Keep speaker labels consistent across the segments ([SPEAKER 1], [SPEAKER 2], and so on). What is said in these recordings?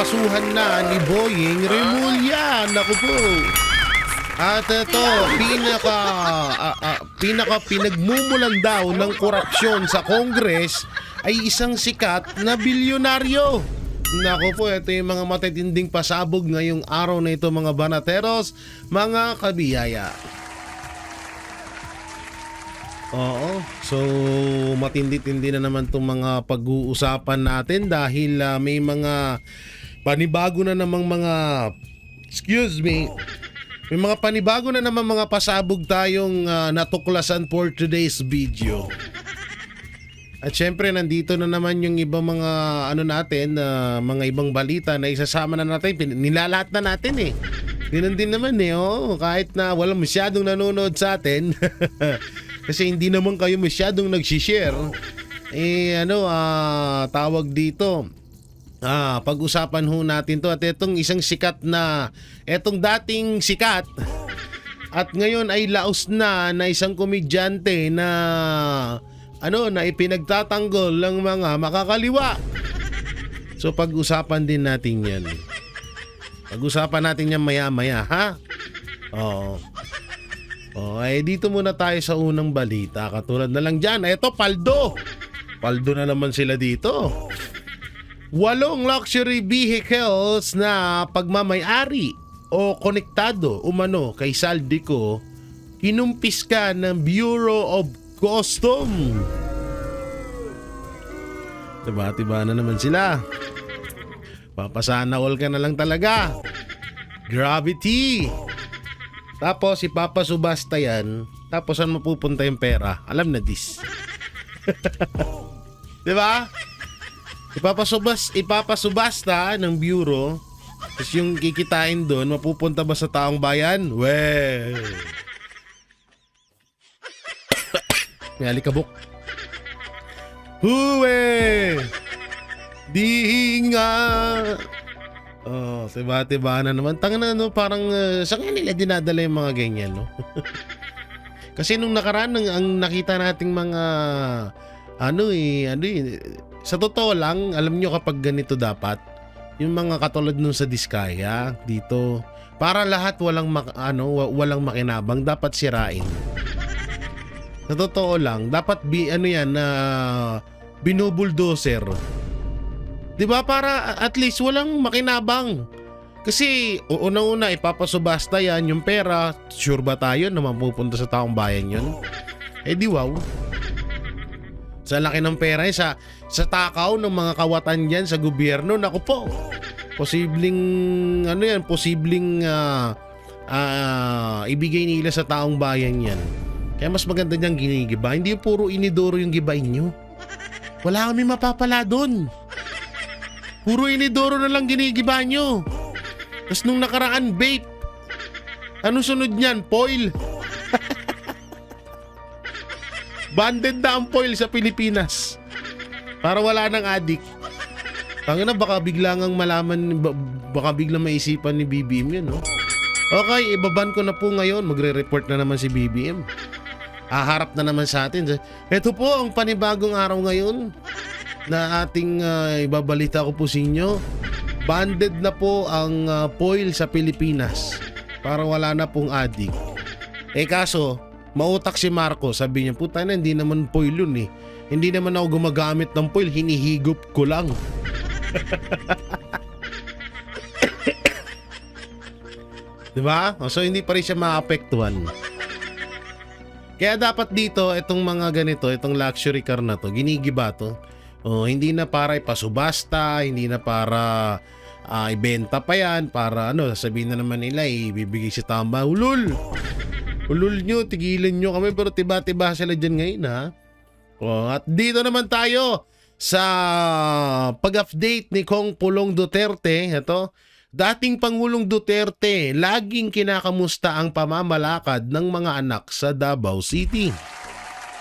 [SPEAKER 1] nakasuhan na ni Boying Remulla. Naku po. At ito, pinaka pinagmumulan daw ng korupsyon sa Congress ay isang sikat na bilyonaryo. Naku po, ito yung mga matitinding pasabog ngayong araw na ito mga banateros, mga kabiyaya. Oo, so matindi-tindi na naman itong mga pag-uusapan natin dahil may mga panibago na namang may mga panibago na naman mga pasabog tayong natuklasan for today's video. At syempre nandito na naman yung ibang mga mga ibang balita na isasama na natin, nilalat na natin eh. Ganun din naman eh, kahit na walang masyadong nanonood sa atin. Kasi hindi naman kayo masyadong nagsishare. Tawag dito. Pag-usapan ho natin to at itong isang sikat na, etong dating sikat at ngayon ay laos na isang komedyante na na ipinagtatanggol ng mga makakaliwa. So pag-usapan din natin yan. Pag-usapan natin yan maya-maya, ha? Oo. Dito muna tayo sa unang balita. Katulad na lang dyan. Eto, paldo. Paldo na naman sila dito. 8 luxury vehicles na pagmamay-ari o konektado umano kay Saldico kinumpiska ng Bureau of Custom. Tiba-tiba na naman sila. Papasana all ka na lang talaga. Gravity. Tapos ipapasubasta yan. Tapos saan mapupunta yung pera? Alam na this. Diba? Ipapasubasta ng bureau. Tapos yung kikitain doon, mapupunta ba sa taong bayan? Well. May alikabok. Huwe! Di nga! Tiba-tiba na naman. Tanga na, parang saan nga nila dinadala yung mga ganyan, no? Kasi nung nakaraan, ang nakita nating mga sa totoo lang, alam nyo kapag ganito dapat, yung mga katulad nung sa Diskaya, dito, para lahat walang makinabang, dapat sirain. Sa totoo lang, dapat binubuldoser. Diba? Para at least walang makinabang. Kasi unang-una ipapasubasta yan, yung pera, sure ba tayo na mapupunta sa taong bayan yun? Di wow. Sa laki ng pera sa takaw ng mga kawatan dyan sa gobyerno, naku po. Posibleng ibigay nila sa taong bayan yan. Kaya mas maganda niyang ginigiba. Hindi yung puro inidoro yung gibain nyo. Wala kami mapapala doon. Puro inidoro na lang ginigiba nyo. Tapos nung nakaraan, vape. Ano sunod niyan? Foil. Banded na ang foil sa Pilipinas. Para wala nang addict. Tangina, baka biglang maisipan ni BBM yun, no? Okay, ibaban ko na po ngayon. Magre-report na naman si BBM. Haharap na naman sa atin. Ito po ang panibagong araw ngayon na ating ibabalita ko po sa inyo. Banded na po ang foil sa Pilipinas para wala na pong addict. Kaso, mautak si Marco. Sabi niya, puta na, hindi naman foil yun eh. Hindi naman ako gumagamit ng foil, hinihigop ko lang. Diba? So hindi pa rin siya maapektuhan. Kaya dapat dito, itong mga ganito, itong luxury car na to, ginigiba to. Hindi na para ipasubasta, hindi na para ibenta pa yan, para sasabihin na naman nila, ibibigay si tamba. Ulul nyo, tigilan nyo kami, pero tiba-tiba sila dyan ngayon, ha? At dito naman tayo sa pag-update ni Kong Pulong Duterte. Ito, dating Pangulong Duterte, laging kinakamusta ang pamamalakad ng mga anak sa Davao City.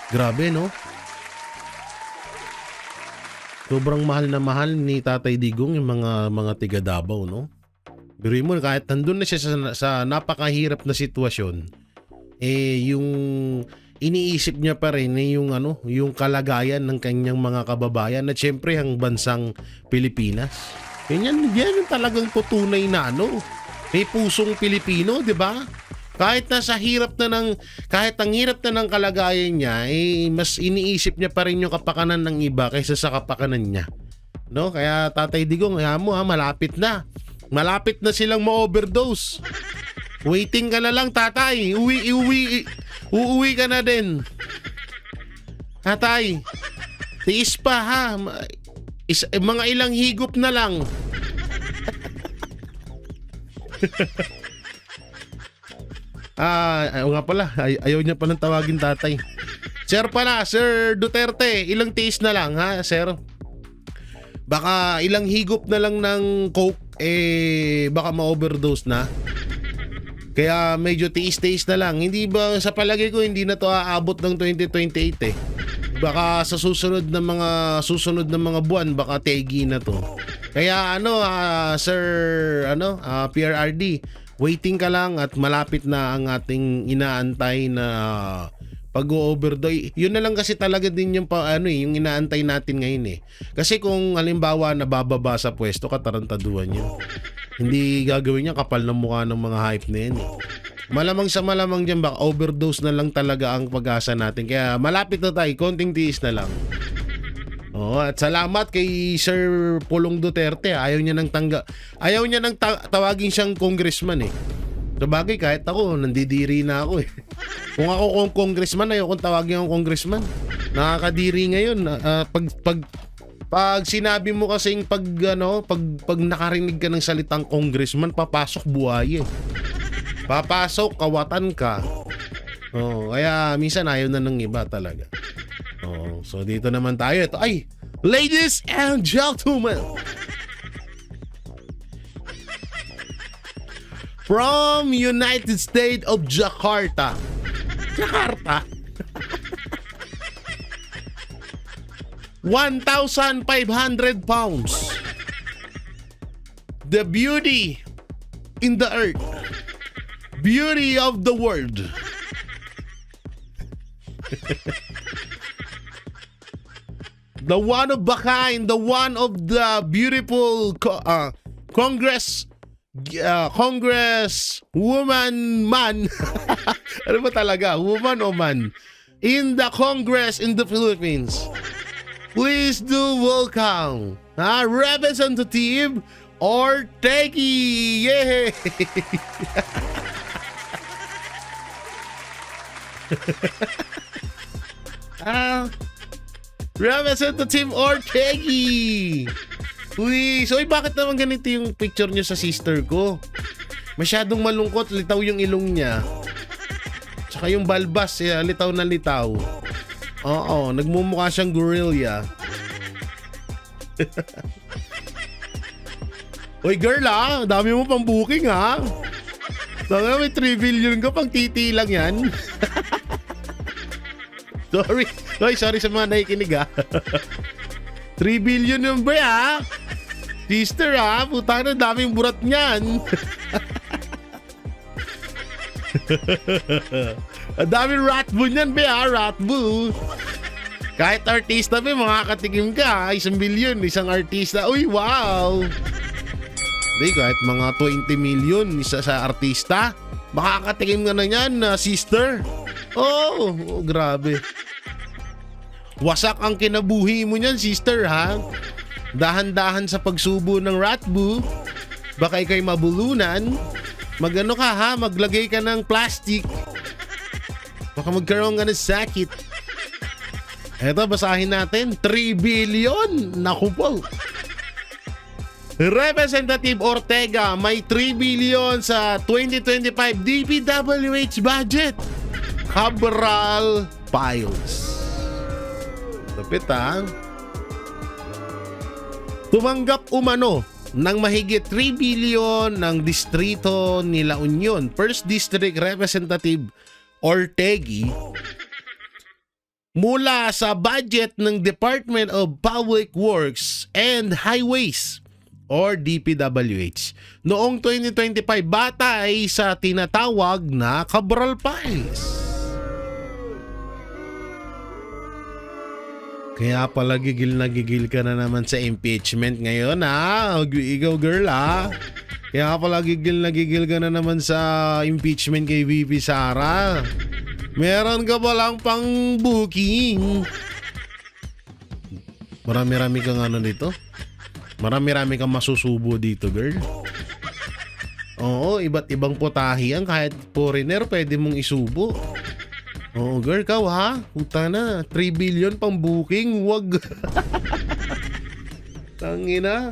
[SPEAKER 1] Grabe, no? Sobrang mahal na mahal ni Tatay Digong yung mga tiga Davao, no? Biruin mo, kahit nandun na siya sa napakahirap na sitwasyon, yung iniisip niya pa rin yung yung kalagayan ng kanyang mga kababayan at syempre ang bansang Pilipinas. Yan yung talagang tutunay na may pusong Pilipino, di ba? Kahit ang hirap na ng kalagayan niya, mas iniisip niya pa rin yung kapakanan ng iba kaysa sa kapakanan niya. No? Kaya Tatay Digong, malapit na. Malapit na silang ma-overdose. Waiting ka na lang, tatay. Uuwi ka na din. Tatay, tiis pa ha. Mga ilang higop na lang. Nga pala, ayaw niya palang tawagin tatay. Sir pala, Sir Duterte, ilang tiis na lang ha, sir? Baka ilang higop na lang ng coke, baka ma-overdose na. Kaya medyo tiis-tiis na lang. Hindi ba, sa palagay ko, hindi na to aabot ng 2028 Baka sa susunod na mga buwan, baka tegi na to. Kaya Sir PRRD, waiting ka lang at malapit na ang ating inaantay na pag-overdose. Yun na lang kasi talaga din yung yung inaantay natin ngayon Kasi kung halimbawa nabababa sa pwesto, katarantaduhan yun. Hindi gagawin niya kapal ng mukha ng mga hype na yan Malamang dyan, baka overdose na lang talaga ang pag-asa natin. Kaya malapit na tayo, konting tiis na lang. At salamat kay Sir Pulong Duterte. Ayaw niya nang tawagin siyang congressman Sabagay, kahit ako, nandidiri na ako Kung ako kung congressman, ayaw kong tawagin akong congressman. Nakakadiri ngayon. Pag sinabi mo kasing pag nakarinig ka ng salitang congressman, papasok buhay Papasok, kawatan ka. Kaya minsan ayaw na ng iba talaga. So dito naman tayo. Ito ay, ladies and gentlemen, from United States of Jakarta. 1,500 pounds. The beauty in the earth. Beauty of the world. The one of a kind, the one of the beautiful Congress woman man. Ano ba talaga? Woman o man? In the Congress in the Philippines. Please do welcome Representative Ortegi. Yay! Representative Ortegi. Uy, so bakit naman ganito yung picture niyo sa sister ko? Masyadong malungkot, litaw yung ilong niya. Tsaka yung balbas, litaw na litaw. Oo, nagmumukha siyang gorilla. Uy girl dami mo pang booking May 3 billion ka pang titi lang yan. Sorry sa mga nakikinig 3 billion yung ba Sister puta na daming burat niyan. Ang daming ratbo niyan ratbo. Kahit artista makakatikim ka 1 billion, isang artista. Uy wow. Hindi, kahit mga 20 million isa sa artista, makakatikim ka na yan sister. Oh, grabe. Wasak ang kinabuhi mo niyan, sister Dahan-dahan sa pagsubo ng ratbo. Baka ikay mabulunan. Magano ka maglagay ka ng plastic. Baka magkaroon ka ng sakit. Eto, basahin natin. 3 billion. Naku po. Representative Ortega may 3 billion sa 2025 DPWH budget. Cabral Piles. Lapit Tumanggap umano ng mahigit 3 billion ng distrito ni La Union. First District Representative Ortegi mula sa budget ng Department of Public Works and Highways or DPWH noong 2025 batay sa tinatawag na Cabral Piles. Kaya pala gigil na gigil ka na naman sa impeachment ngayon ha. Ikaw girl ha. Kaya pala gigil na gigil ka na naman sa impeachment kay VP Sara. Meron ka palang pang booking. Marami-rami kang ano dito. Marami-rami kang masusubo dito girl. Oo, iba't ibang putahian. Kahit foreigner pwede mong isubo. Oo girl, kaw ha? Puta na, 3 billion pang booking, wag. Tangina.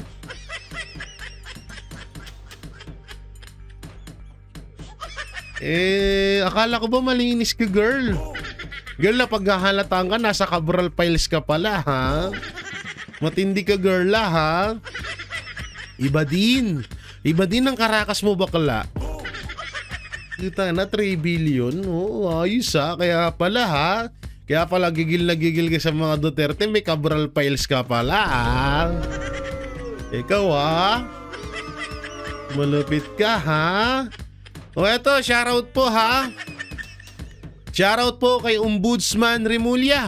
[SPEAKER 1] Akala ko ba malinis ka girl? Girl, na paghahalatan ka, nasa Cabral Files ka pala ha? Matindi ka girl ha? Iba din ang karakas mo bakla. Kita na 3 billion. Oh, ayos ha. Kaya pala ha. Kaya pala gigil na gigil ka sa mga Duterte. May Cabral Files ka pala ha. Ikaw ha. Malupit ka ha. O eto, shoutout po ha. Shoutout po kay Ombudsman Remulla.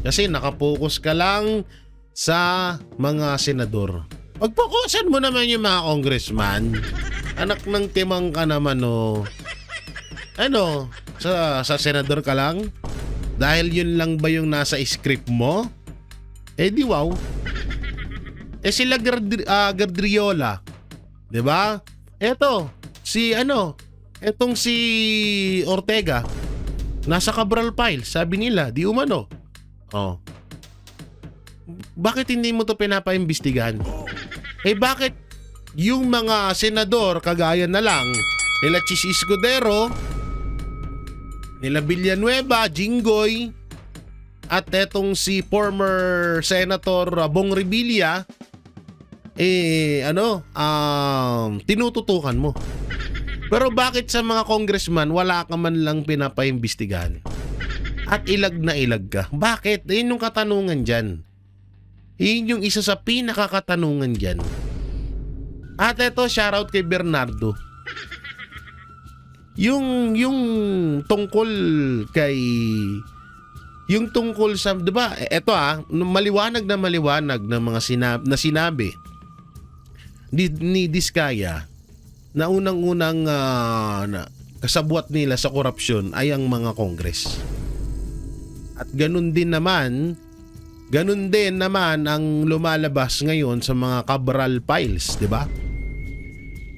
[SPEAKER 1] Kasi nakapokus ka lang sa mga senador. Pagpokusan mo naman yung mga congressman. Anak ng timang ka naman oh. Ano? Sa senador ka lang? Dahil yun lang ba yung nasa script mo? Eh di wow. Eh sila Gardriola, 'di ba? Eto, etong si Ortega nasa Cabral Files, sabi nila, di umano. Oh. Bakit hindi mo to pinapaimbestigahan? Eh bakit yung mga senador kagaya na lang nila Chis Escudero, nila Villanueva, Jinggoy, at etong si former Senator Bong Revilla, tinututukan mo. Pero bakit sa mga congressman wala ka man lang pinapaimbestigahan? At ilag na ilag ka. Bakit? Yun yung katanungan dyan. Yun yung isa sa pinakakatanungan dyan. At eto, shoutout kay Bernardo. Yung tungkol sa, 'di ba? Eto maliwanag na mga sinabi ni Diskaya na unang-unang kasabwat nila sa korupsyon ay ang mga Congress. At ganun din naman ang lumalabas ngayon sa mga Cabral Files, 'di ba?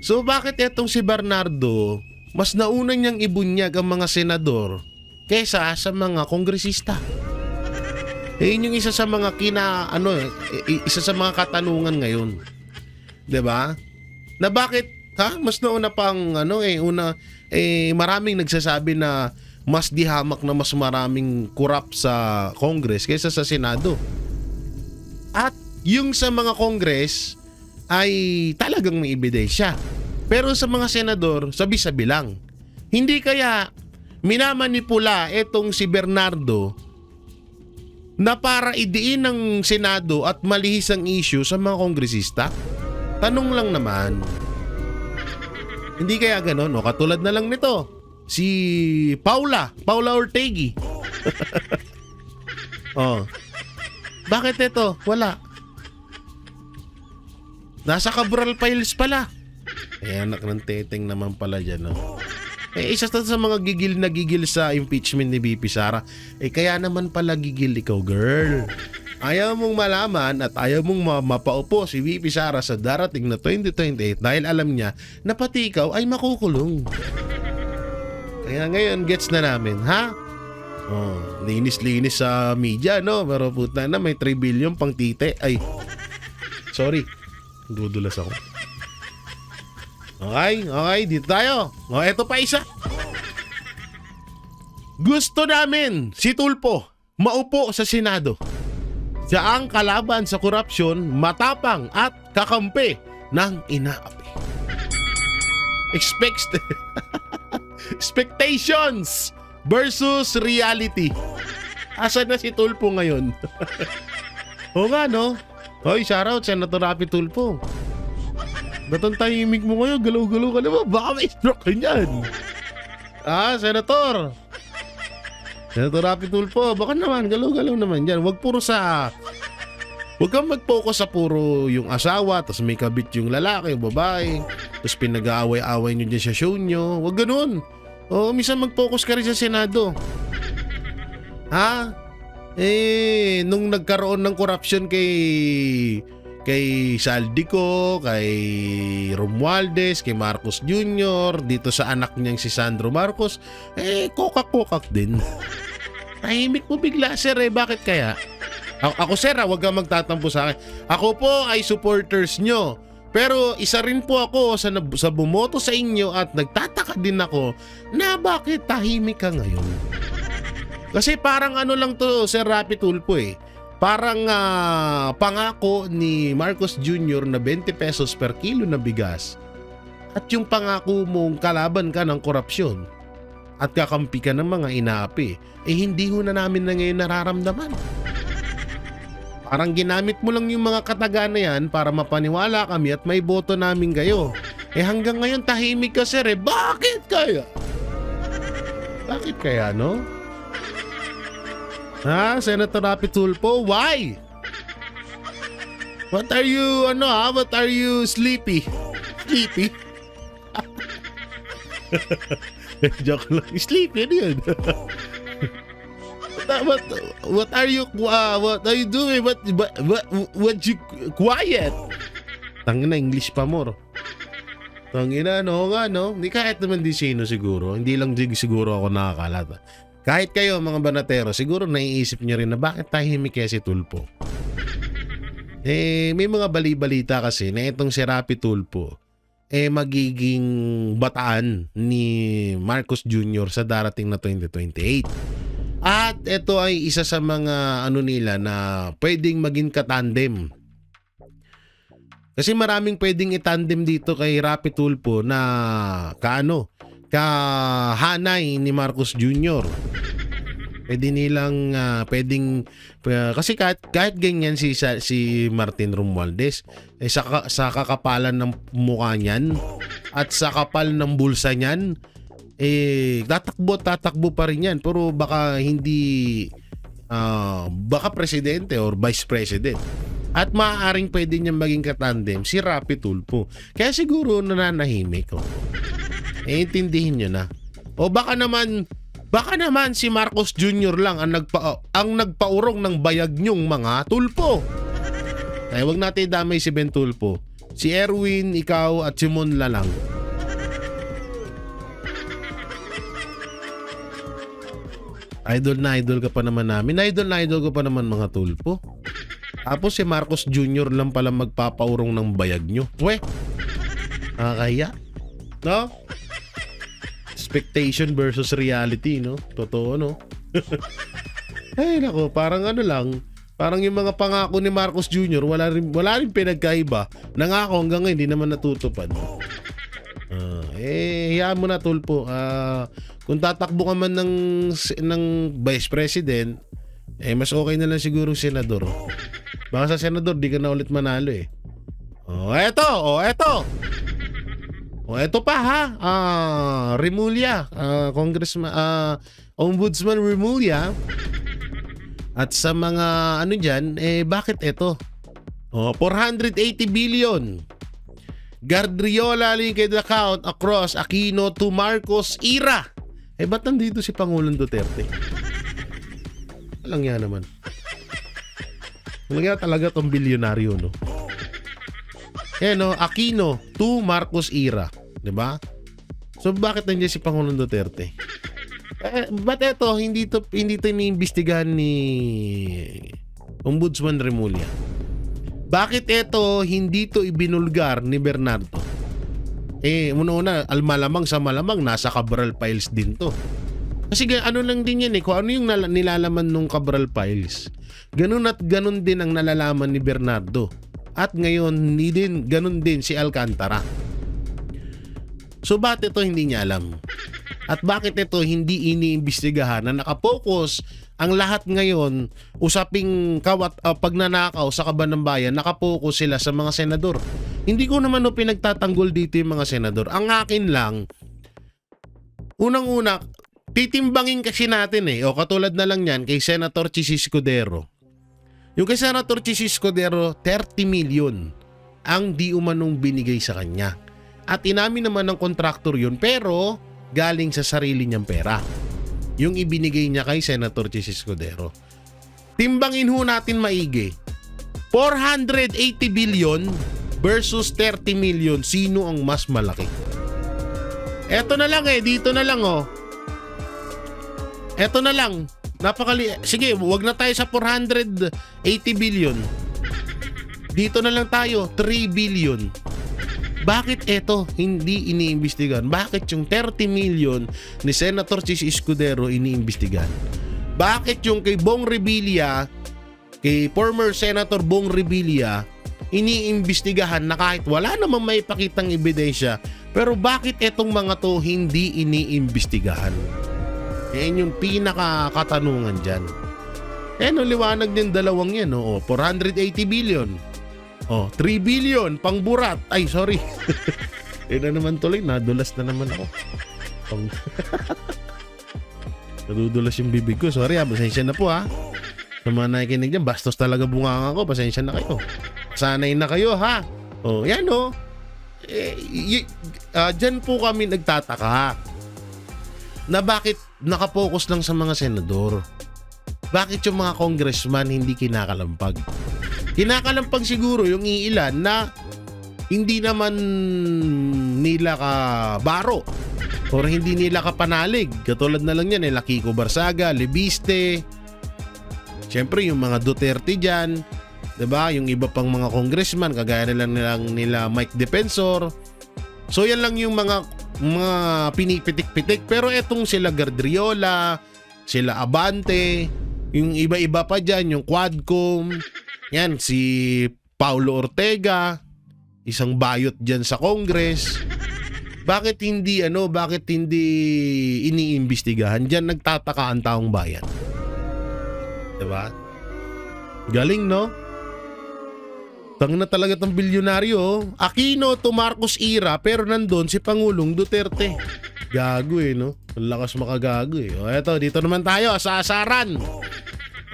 [SPEAKER 1] So bakit etong si Bernardo mas nauna niyang ibunyag ang mga senador kaysa sa mga kongresista? Yun yung isa sa mga isa sa mga katanungan ngayon. 'Di ba? Na bakit mas nauna pang maraming nagsasabi na mas dihamak na mas maraming corrupt sa Congress kaysa sa Senado. At yung sa mga Congress ay talagang may ebidensya. Pero sa mga senador, sabi-sabi lang. Hindi kaya minamanipula etong si Bernardo na para idiin ng Senado at malihis ang issue sa mga kongresista? Tanong lang naman. Hindi kaya ganon? O katulad na lang nito, si Paula Ortegui. Oh. Bakit ito? Wala. Nasa Cabral Files pala. Anak ng teteng naman pala dyan, no? Isa sa mga gigil na gigil sa impeachment ni VP Sara. Kaya naman pala gigil ikaw, girl. Ayaw mong malaman at ayaw mong mapaupo si VP Sara sa darating na 2028 dahil alam niya na pati ikaw ay makukulong. Kaya ngayon, gets na namin, ha? Oh, linis-linis sa media, no? Pero puta na, may 3 billion pang tite. Ay, sorry. Dudulas ako. Okay, dito tayo. Eto pa isa. Gusto namin si Tulfo maupo sa Senado. Siya ang kalaban sa korupsyon, matapang at kakampi ng inaapi. Expectations versus reality. Asan na si Tulfo ngayon? O nga, no? Hoy, shoutout Senator Rapi Tulfo. Ba't ang tahimik mo ngayon? Galaw-galaw ka naman. Baka may stroke ka niyan. Senator. Senator Rapi Tulfo, baka naman, galaw-galaw naman dyan. Huwag kang mag-focus sa puro yung asawa, tapos may kabit yung lalaki, yung babae, tapos pinag-aaway-aaway nyo dyan sa show nyo. Huwag ganun. O, minsan mag-focus ka rin sa Senado. Ha? Nung nagkaroon ng corruption kay Saldico, kay Romualdez, kay Marcos Jr., dito sa anak niyang si Sandro Marcos, kokak-kokak din. Tahimik mo bigla, sir, bakit kaya? Ako, sir, huwag kang magtatampo sa akin. Ako po ay supporters nyo. Pero isa rin po ako sa bumoto sa inyo at nagtataka din ako na bakit tahimik ka ngayon. Kasi parang ano lang to, Sir Rapi Tulfo Parang pangako ni Marcos Jr. na 20 pesos per kilo na bigas. At yung pangako mong kalaban ka ng korupsyon at kakampi ka ng mga inaapi, hindi ho na namin na ngayon nararamdaman. Parang ginamit mo lang yung mga kataga na yan para mapaniwala kami at may boto namin kayo. Hanggang ngayon tahimik ka, sir. Bakit kaya? Bakit kaya, no? Ha, Senator Rapi Tulfo? Why? What are you, what are you sleepy? Sleepy? Joke lang. Sleepy, ano yun? What are you doing? What you quiet? Tangina, English pa more. Tangina, no nga, no? Hindi kahit naman di sino siguro. Hindi lang siguro ako nakakalata. Kahit kayo mga banatero, siguro naiisip niyo rin na bakit tahimik kaya si Tulfo. May mga bali-balita kasi na itong si Rapi Tulfo magiging bataan ni Marcos Jr. sa darating na 2028. At ito ay isa sa mga nila na pwedeng maging katandem. Kasi maraming pwedeng itandem dito kay Rapi Tulfo na kahanay ni Marcos Jr. Pwede nilang kasi kahit ganyan si Martin Romualdez sa kakapalan ng mukha niyan at sa kapal ng bulsa niyan tatakbo pa rin yan, pero baka hindi baka presidente or vice president. At maaaring pwede niyang maging katandem si Rapi Tulfo. Kaya siguro nananahimik ko. Intindihin niyo na. O baka naman si Marcos Jr. lang ang nagpaurong ng bayag niyong mga Tulfo. Kaya wag natin damay si Ben Tulfo. Si Erwin, ikaw at si Mon lang. Idol na idol ka pa naman namin. Idol na idol ko pa naman mga Tulfo. Tapos si Marcos Jr. lang pala magpapaurong ng bayag nyo. Nakakaya. No? Expectation versus reality, no? Totoo, no? Ay, nako, parang parang yung mga pangako ni Marcos Jr. wala rin pinagkaiba. Nangako hanggang ngayon, hindi naman natutupad. Hayaan mo na, Tulfo. Kung tatakbo ka man ng vice president, mas okay na lang siguro senador. Baka sa senador, di ka na ulit manalo eto. Eto pa ha. Remulla, Congressman, Ombudsman Remulla. At sa mga dyan, bakit ito? 480 billion. Guardiola linked account across Aquino to Marcos era. Ba't nandito si Pangulong Duterte? Walang yan naman. Walang yan talaga tong bilyonaryo, no? Aquino to Marcos era. Diba? So, bakit nandiyan si Pangulong Duterte? Ba't ito, hindi to iniimbestigahan ni Ombudsman Remulla? Bakit ito, hindi to ibinulgar ni Bernardo? Una-una, malamang nasa Cabral Files din to. Kasi lang din yan kung ano yung nilalaman nung Cabral Files. Ganun at ganun din ang nalalaman ni Bernardo. At ngayon, ganun din si Alcantara. So, bakit ito hindi niya alam? At bakit ito hindi iniimbestigahan na nakapokus ang lahat ngayon usaping pagnanakaw sa kaban ng bayan, nakapokus sila sa mga senador. Hindi ko naman pinagtatanggol dito yung mga senador. Ang akin lang, unang-una, titimbangin kasi natin eh. O katulad na lang yan kay Senator Chis Escudero. Yung kay Senator Chis Escudero, 30 million ang di umanong binigay sa kanya. At inamin naman ng kontraktor yun, pero galing sa sarili niyang pera. Yung ibinigay niya kay Senator Chis Escudero. Timbangin ho natin maigi. 480 billion versus 30 million. Sino ang mas malaki? Eto na lang dito na lang Eto na lang. Sige, wag na tayo sa 480 billion. Dito na lang tayo, 3 billion. Bakit eto hindi iniimbestigahan? Bakit yung 30 million ni Senator Chis Escudero iniimbestigahan? Bakit yung kay Bong Revilla, kay former Senator Bong Revilla, iniimbestigahan na kahit wala namang may pakitang ebidensya, pero bakit etong mga to hindi iniimbestigahan? Yan yung pinaka-katanungan dyan. Liwanag din dalawang yan. 480 billion. 3 billion, pangburat. Ay, sorry. Na naman tuloy, nadulas na naman ako. Nadudulas yung bibig ko. Sorry pasensya na po sa mga nakikinig dyan, bastos talaga bunganga ko. Pasensya na kayo. Sanay na kayo yan dyan po kami nagtataka na bakit nakapokus lang sa mga senador. Bakit yung mga congressman hindi kinakalampag? Kinakalampag siguro yung iilan na hindi naman nila kabaro or hindi nila kapanalig. Katulad na lang yan Kiko Barsaga, Lebiste, syempre yung mga Duterte dyan, diba? Yung iba pang mga congressman kagaya nila Mike Defensor. So yan lang yung mga pinipitik-pitik. Pero etong sila Gardriola, sila Abante, yung iba-iba pa dyan, yung Quadcom, yan si Paulo Ortega, isang bayot dyan sa Congress. Bakit hindi iniimbestigahan? Diyan nagtataka ang taong bayan. Diba? Galing, no? Tang na talaga tong bilyonaryo. Aquino to Marcos era, pero nandun si Pangulong Duterte. Gago no? Ang lakas makagago eto, dito naman tayo sa asaran.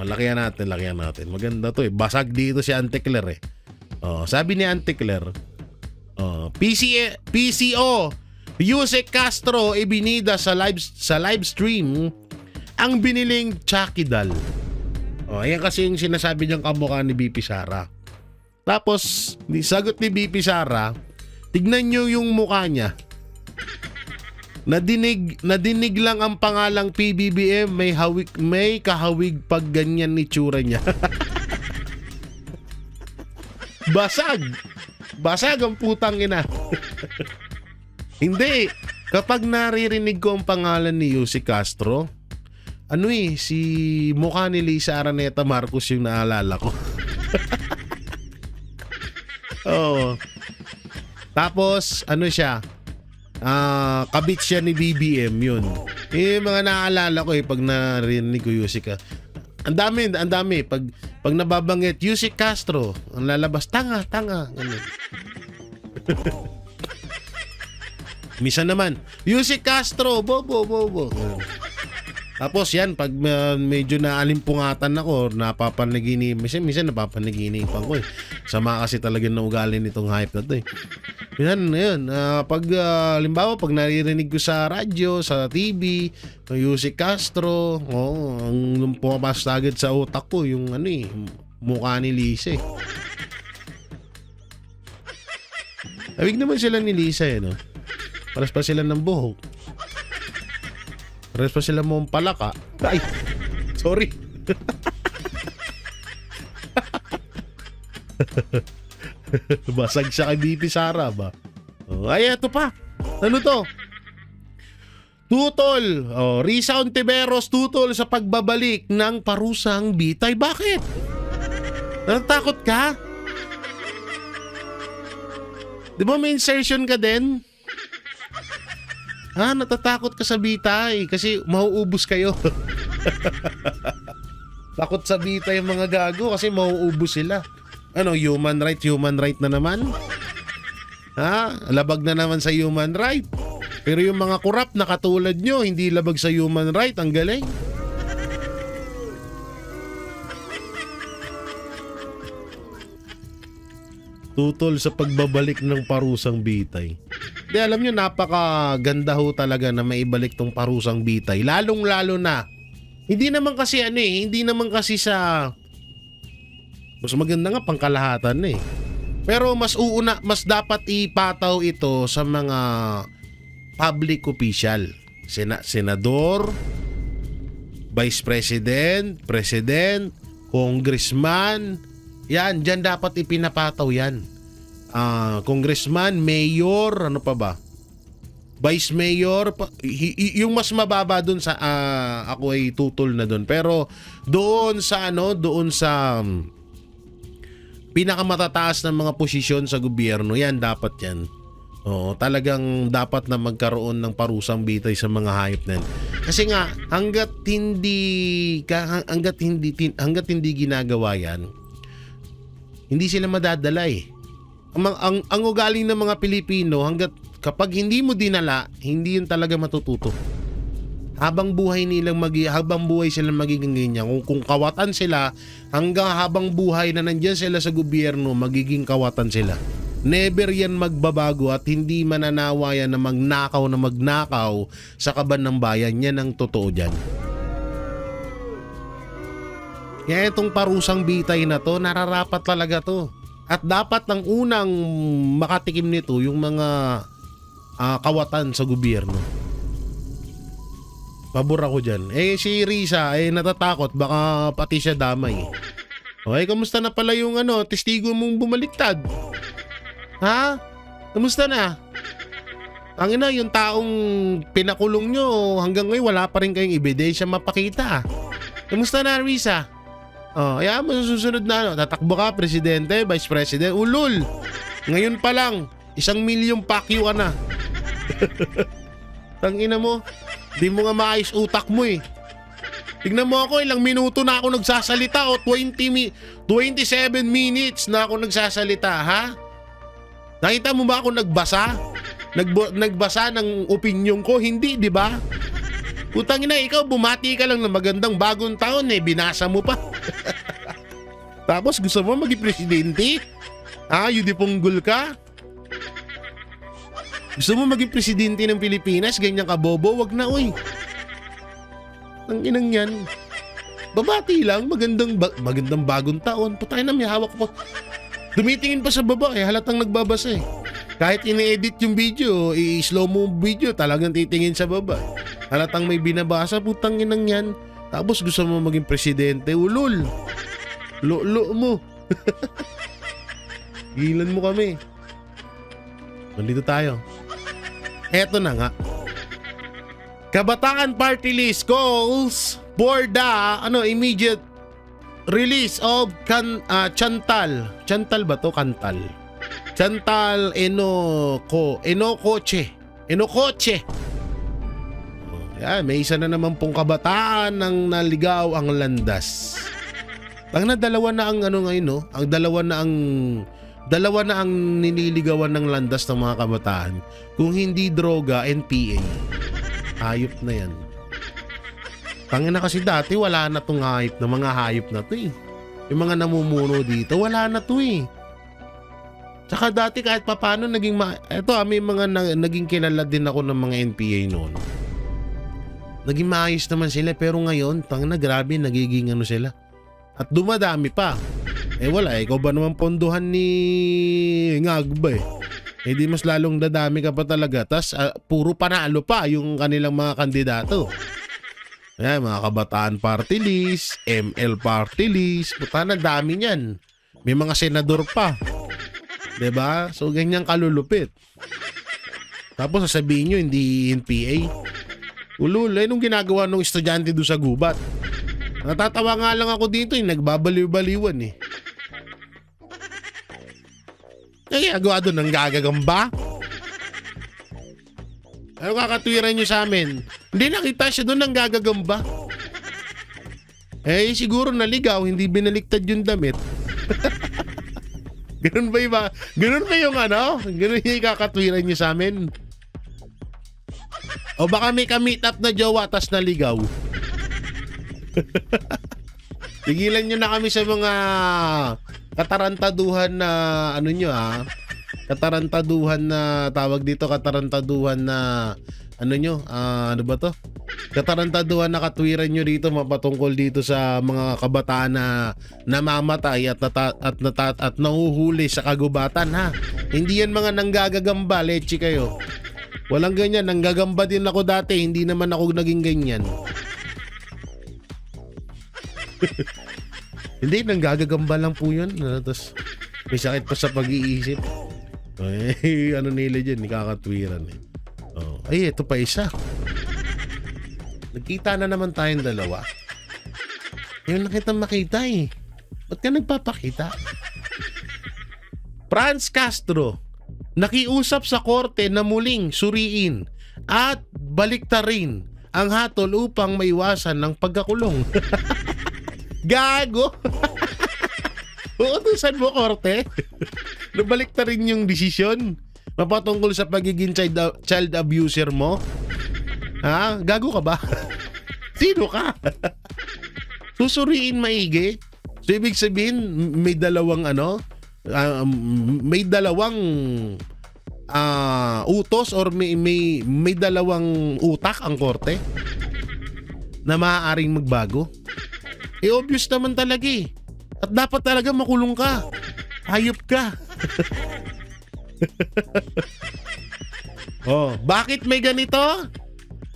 [SPEAKER 1] Lakihan natin. Maganda to Basag dito si Auntie Claire sabi ni Auntie Claire, PCO Yusek Castro ibinida sa live stream ang biniling Chakidal. Ayan kasi yung sinasabi niyang kamukha ni BP Sara. Tapos, sagot ni BP Sara, tignan nyo yung mukha niya. Nadinig lang ang pangalang PBBM, may kahawig pag ganyan ni tsura niya. Basag ang putang ina. Hindi, kapag naririnig ko ang pangalan ni Yusek Castro, si mukha ni Lisa Araneta Marcos yung naalala ko. Tapos siya, kabit siya ni BBM yun. Mga naalala ko pag narinig ko Yusek. Ang dami pag nababanggit Yusek Castro, ang lalabas tanga ganun. Misa naman Yusek Castro bobo. Tapos yan, pag medyo naalimpungatan ako, napapanaginipan, minsan napapanaginipan ko Sama kasi talaga ng ugali nitong hype na to Yan, pag limbawa, pag naririnig ko sa radyo, sa TV, Yusek Castro, ang pumapasok agad sa utak ko, yung mukha ni Lisa Awig naman sila ni Lisa Paras pa sila ng buhok. Pares pa sila mong palaka. Ay, sorry. Basag siya kay BP Sara ba? Ay, ito pa. Ano to? Tutol. Risa Ontiveros tutol sa pagbabalik ng parusang Bitay. Bakit? Natatakot ka? Di ba may insertion ka din? Natatakot ka sa Bitay kasi mauubos kayo. Takot sa Bitay yung mga gago kasi mauubos sila. Human right na naman? Labag na naman sa human right. Pero yung mga korap na katulad nyo, hindi labag sa human right, ang galing. Tutol sa pagbabalik ng parusang bitay. Di alam nyo, napakaganda ho talaga na maibalik tong parusang bitay. Lalong-lalo na, hindi naman kasi hindi naman kasi sa, mas maganda nga pangkalahatan eh. Pero mas dapat ipataw ito sa mga public official. Senador, Vice President, President, Congressman, yan, dyan dapat ipinapataw yan. Congressman, Mayor, ano pa ba? Vice Mayor, yung mas mababa dun sa, ako ay tutol na dun. Pero doon sa pinakamatataas ng mga posisyon sa gobyerno, yan dapat yan. Oo, talagang dapat na magkaroon ng parusang bitay sa mga hayop na yan. Kasi nga hangga't hindi ginagawa yan, hindi sila madadala eh. Ang ugali ng mga Pilipino, kapag hindi mo dinala, hindi yun talaga matututo. Habang buhay silang magiging ganyan. Kung kawatan sila, hanggang habang buhay na nandyan sila sa gobyerno, magiging kawatan sila. Never yan magbabago at hindi mananawa yan na magnakaw sa kaban ng bayan. Yan ang totoo dyan. Kaya itong parusang bitay na to, nararapat talaga to. At dapat ang unang makatikim nito yung mga kawatan sa gobyerno. Pabor ako dyan. Si Risa, natatakot. Baka pati siya damay. Okay, kamusta na pala yung testigo mong bumaliktad? Ha? Kamusta na? Ang yung taong pinakulong nyo, hanggang ngayon wala pa rin kayong ebidensya mapakita. Kamusta na, Risa? Mo sa susunod na tatakbo ka, presidente, vice president, ulul. Ngayon pa lang, 1 milyong pakyo ka na. Tangina mo, di mo nga maayos utak mo eh. Tignan mo ako, ilang minuto na ako nagsasalita 27 minutes na ako nagsasalita, ha? Nakita mo ba ako nagbasa? Nagbasa ng opinyon ko? Hindi, di ba? Putang ina, ikaw bumati ka lang ng magandang bagong taon binasa mo pa. Tapos gusto mo maging presidente? Yudipunggol ka? Gusto mo maging presidente ng Pilipinas? Ganyan ka bobo? Wag na, uy. Ang inang yan. Babati lang, magandang bagong taon. Putay na, may hawak ko. Dumitingin pa sa baba halatang nagbabasa eh. Kahit ini-edit yung video, i-slow mo video, talagang titingin sa baba. Halatang may binabasa, putang inang yan. Tapos gusto mo maging presidente, ulol. Lo mo. Gilan mo kami. Nandito tayo. Eto na nga. Kabataan Party List calls for the immediate release of Chantal. Chantal ba to? Kantal. Chantal Enocoche. Yan, may isa na naman pong kabataan ng naligaw ang landas. Dalawa na ang ngayon, no? Dalawa na ang nililigawan ng landas ng mga kabataan. Kung hindi droga, NPA. Hayop na yan. Tangina kasi dati wala na tong hayop na mga hayop na to eh. Yung mga namumuno dito, wala na to eh. Tsaka dati kahit papano naging may mga naging kilala din ako ng mga NPA noon. Naging maayos naman sila pero ngayon, tangina grabe nagiging sila. At dumadami pa. Wala ikaw ba naman ponduhan ni Ngagba eh. Di mas lalong dadami ka pa talaga. Tas puro panalo pa yung kanilang mga kandidato. Ayan, mga kabataan party list, ML party list, puta na dami niyan. May mga senador pa. 'Di ba? So ganyan kalulupit. Tapos sasabihin niyo hindi NPA. Ulul, nung ginagawa ng estudyante doon sa gubat. Natatawa nga lang ako dito, nagbabaliw-baliwan eh. Nagagawa doon ng gagagamba? Ano kakatwiran nyo sa amin? Hindi nakita siya doon ng gagagamba. Siguro naligaw, hindi binaliktad yung damit. Ganun ba iba? Ganun ba yung Ganun yung kakatwiran nyo sa amin? O baka may ka-meet up na jowa tas naligaw. Tigilan nyo na kami sa mga katarantaduhan na ano nyo katarantaduhan na tawag dito, katarantaduhan na ano nyo, ano ba to? Katarantaduhan na katwiran nyo dito mapatungkol dito sa mga kabataan na namamatay at nahuhuli sa kagubatan ha. Hindi yan mga nanggagagamba, leche kayo. Walang ganyan, nanggagamba din ako dati, hindi naman ako naging ganyan. Hindi, nanggagagamba lang po yun. Tapos may sakit pa sa pag-iisip. Ay, ano nila dyan, nikakatwiran eh. Oh, ay, ito pa isa. Nagkita na naman tayong dalawa. Ngayon na kita makita eh. Ba't ka nagpapakita? Franz Castro, nakiusap sa korte na muling suriin at baliktarin ang hatol upang maiwasan ng pagkakulong. Gago! Uutusan mo korte? Nabaliktarin yung desisyon? Mapatungkol sa pagiging child abuser mo? Ha? Gago ka ba? Sino ka? Susuriin maigi? So ibig sabihin may dalawang may dalawang utos or may dalawang utak ang korte na maaaring magbago. Obvious naman talaga eh. At dapat talaga makulong ka. Hayop ka. Oh, bakit may ganito?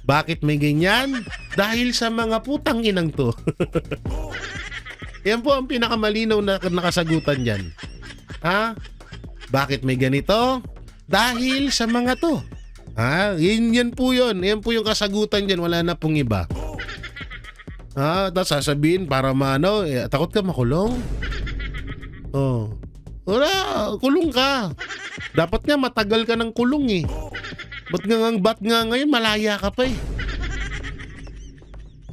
[SPEAKER 1] Bakit may ganyan? Dahil sa mga putang inang to. Yan po ang pinakamalinaw na nakasagutan dyan. Ha? Bakit may ganito? Dahil sa mga to. Ha? Yan po yun. Yan po yung kasagutan dyan. Wala na pong iba. Ha? Tapos sasabihin para takot ka makulong? Oh. Wala, kulong ka. Dapat nga matagal ka ng kulong eh. Ba't nga ngayon malaya ka pa eh.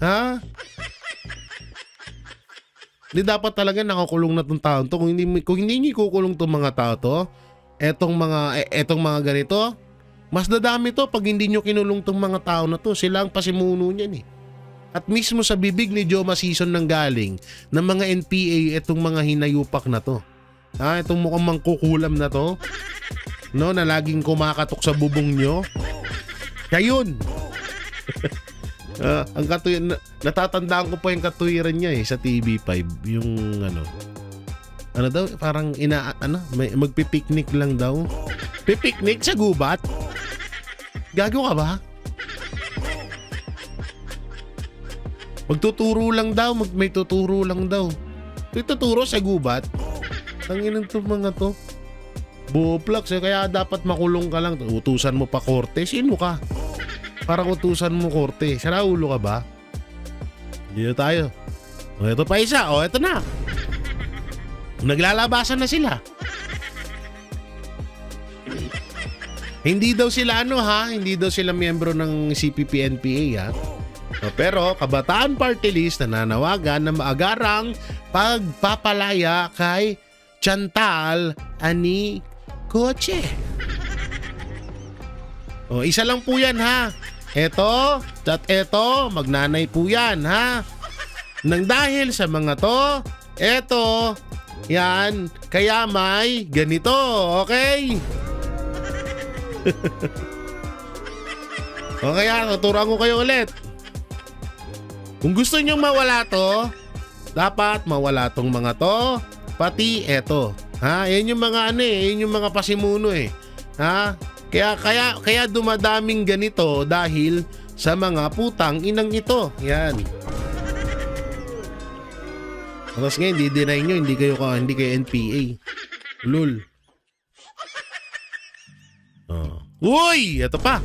[SPEAKER 1] Ha? Hindi dapat talaga nakakulong na tong tao to. Kung hindi niyo ikukulong tong mga tao to, etong mga ganito, mas dadami to pag hindi niyo kinulong tong mga tao na to. Sila ang pasimuno niyan eh. At mismo sa bibig ni Joma Season nang galing ng mga NPA etong mga hinayupak na to. Ha, itong mukhang mangkukulam na to. No, na laging kumakatok sa bubong nyo. Kaya yun. Ang natatandaan ko pa yung katuwiran niya eh sa TV5, yung ano daw, parang magpi-picnic lang daw. Pipiknik sa gubat? Gago ka ba? Magtuturo lang daw, may tuturo lang daw. Tuturo sa gubat? Tanginan to mga to. Buplax eh, kaya dapat makulong ka lang. Utusan mo pa korte. Sino ka? Parang utusan mo korte. Sira ulo ka ba? Dito tayo. O ito pa isa. O ito na. Naglalabasan na sila. Hindi daw sila hindi daw sila miyembro ng CPP-NPA ha. Pero Kabataan Party List nananawagan na maagarang pagpapalaya kay Chantal Ani Kotse. O, isa lang po yan ha. Eto, magnanay po yan ha. Nang dahil sa mga to, eto, yan, kaya may ganito, okay? O kaya, tuturuan ko kayo ulit. Kung gusto nyong mawala to, dapat mawala tong mga to, pati eto. Ha, yan yung mga yan yung mga pasimuno eh. Ha? Kaya dumadaming ganito dahil sa mga putang inang ito. Yan. Tapos ngayon, di-deny nyo, hindi kayo NPA. Lul. Oh. Uy! Ito pa.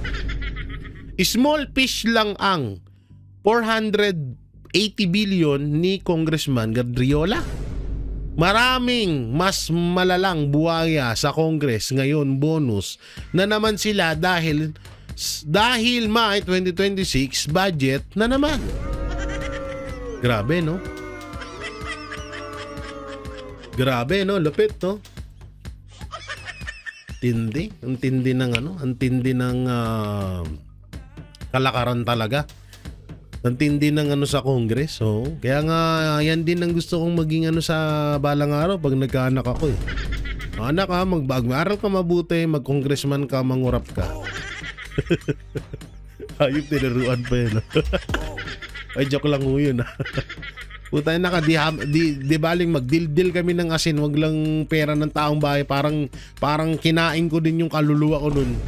[SPEAKER 1] Small fish lang ang 480 billion ni Congressman Gadriola. Maraming mas malalang buwaya sa Congress ngayon bonus na naman sila dahil May 2026 budget na naman. Grabe no? Grabe no, lupit no? Ang tindi ng kalakaran talaga. Ang tindi ng sa Congress. So, kaya nga yan din ang gusto kong maging sa balang araw pag nagkaanak ako eh. Anak ha, mag-aral ka mabuti, mag-congressman ka, mangurap ka. Ayun, tinaruan pa yun. Ay, joke lang ho yun. Puta na ka, di baling magdildil kami ng asin, wag lang pera ng taong bahay. Parang kinain ko din yung kaluluwa ko nun.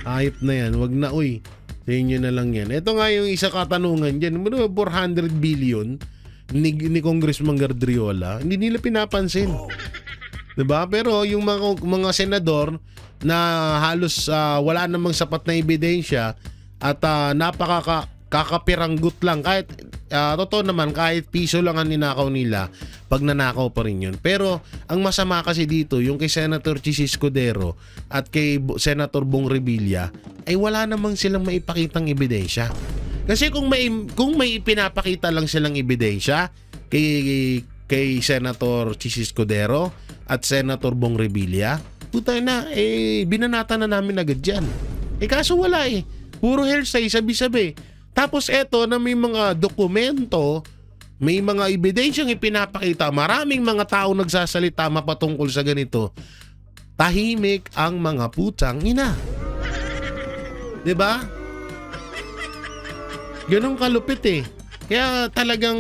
[SPEAKER 1] Ayop na yan, wag na uy. Sa inyo na lang yan. Ito nga yung isa katanungan dyan. 400 billion ni Congressman Gardriola, hindi nila pinapansin. Diba? Pero yung mga senador na halos wala namang sapat na ebidensya at kakapiranggut lang. Kahit, totoo naman, kahit piso lang ang ninakaw nila, pag nanakaw pa rin yun. Pero, ang masama kasi dito, yung kay Senator Chis Escudero at kay Senator Bong Revilla, ay wala namang silang maipakitang ebidensya. Kasi kung may pinapakita lang silang ebidensya kay Senator Chis Escudero at Senator Bong Revilla, puta na, binanata na namin agad dyan. Kaso wala eh. Puro hearsay, sabi-sabi. Tapos eto na may mga dokumento, may mga ebidensyang ipinapakita, maraming mga tao nagsasalita mapatungkol sa ganito. Tahimik ang mga putang ina. 'Di ba? Ganun kalupit eh. Kaya talagang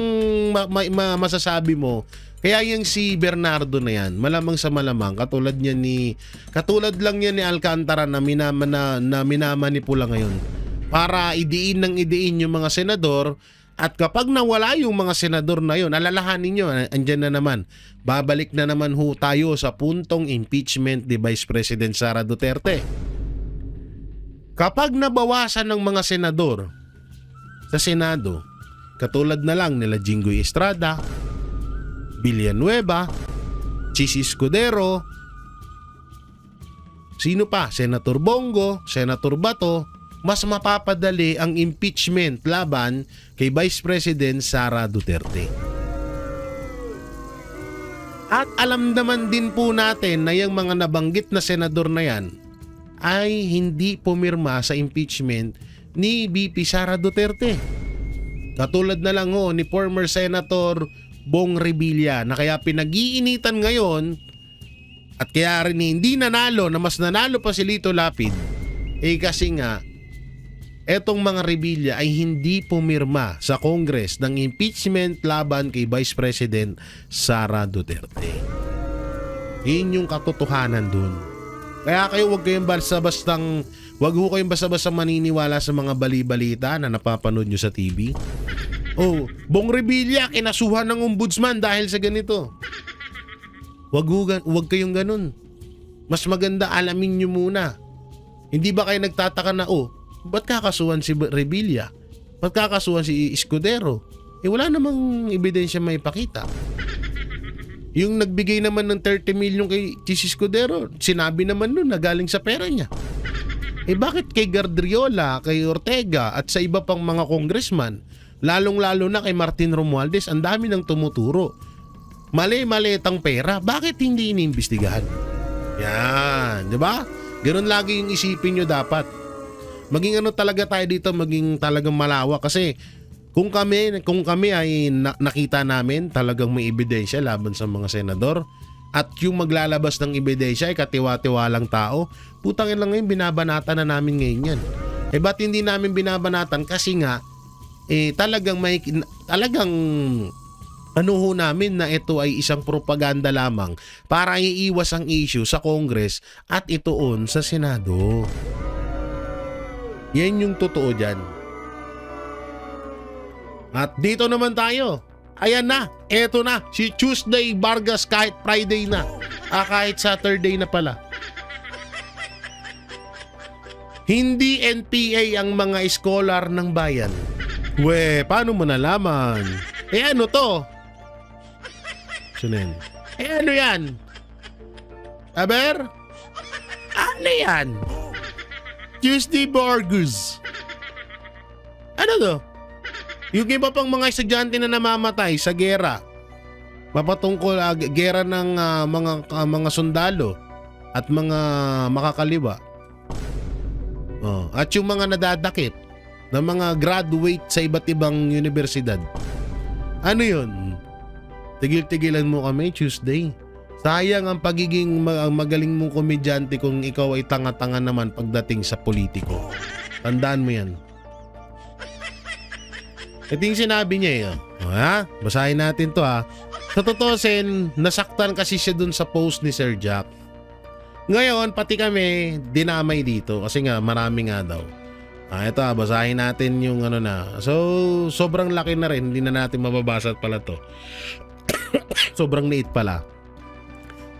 [SPEAKER 1] masasabi mo, kaya yung si Bernardo na yan, malamang sa malamang, katulad lang niya ni Alcantara na minamanipula ngayon. Para idiin yung mga senador, at kapag nawala yung mga senador na yun, alalahanin nyo, andyan na naman, babalik na naman ho tayo sa puntong impeachment ni Vice President Sara Duterte. Kapag nabawasan ng mga senador sa Senado, katulad na lang nila Jinggoy Estrada, Villanueva, Chis Escudero, sino pa? Senator Bongo, Senator Bato, mas mapapadali ang impeachment laban kay Vice President Sara Duterte. At alam naman din po natin na yung mga nabanggit na senador na yan ay hindi pumirma sa impeachment ni VP Sara Duterte. Katulad na lang ni former Senator Bong Revilla na kaya pinag-iinitan ngayon at kaya rin hindi nanalo, na mas nanalo pa si Lito Lapid kasi nga etong mga Revilla ay hindi pumirma sa Congress ng impeachment laban kay Vice President Sara Duterte. Yun yung katotohanan dun. Kaya kayo wag ho kayong basta-basta maniniwala sa mga bali-balita na napapanood nyo sa TV. Bong Revilla kinasuhan ng ombudsman dahil sa ganito. Wag kayong ganun. Mas maganda alamin nyo muna. Hindi ba kayo nagtataka na ba't kakasuhan si Revilla? Ba't kakasuhan si Escudero? Wala namang ebidensya may ipakita. Yung nagbigay naman ng 30 million kay Chis Escudero, sinabi naman nun na galing sa pera niya. Bakit kay Gardriola, kay Ortega at sa iba pang mga congressman, lalong-lalo na kay Martin Romualdez, ang dami nang tumuturo? Mali-malitang pera, bakit hindi iniimbestigahan? Yan, di ba? Ganun lagi yung isipin nyo dapat. Maging talaga tayo dito, maging talagang malawak kasi kung kami ay nakita namin talagang may ebidensya laban sa mga senador at yung maglalabas ng ebidensya ay katiwa-tiwalang tao, putang ina ngayon binabanatan na namin ngayon yan. Ba't hindi namin binabanatan? Kasi nga talagang namin na ito ay isang propaganda lamang para iiwas ang issue sa Congress at itoon sa Senado. Yan yung totoo dyan. At dito naman tayo. Ayan na, eto na, si Tuesday Vargas kahit Friday na. Kahit Saturday na pala. Hindi NPA ang mga scholar ng bayan. Paano mo nalaman? Ano to? Sunin. Ano yan? Aber? Ano yan? Tuesday Vargas. Ano to? Yung iba pang mga estudyante na namamatay sa gera. Mapatungkol gera ng mga sundalo at mga makakaliwa. At yung mga nadadakip ng mga graduate sa iba't ibang universidad. Ano yun? Tigil-tigilan mo kami Tuesday. Sayang ang pagiging magaling mong komedyante kung ikaw ay tanga-tanga naman pagdating sa politiko. Tandaan mo yan. Ito yung sinabi niya eh. Ha? Basahin natin to ha. Sa totoo sen, nasaktan kasi siya dun sa post ni Sir Jack. Ngayon, pati kami dinamay dito kasi nga marami nga daw. Ito basahin natin yung ano na. So, sobrang laki na rin. Hindi na natin mababasa pala to. Sobrang liit pala.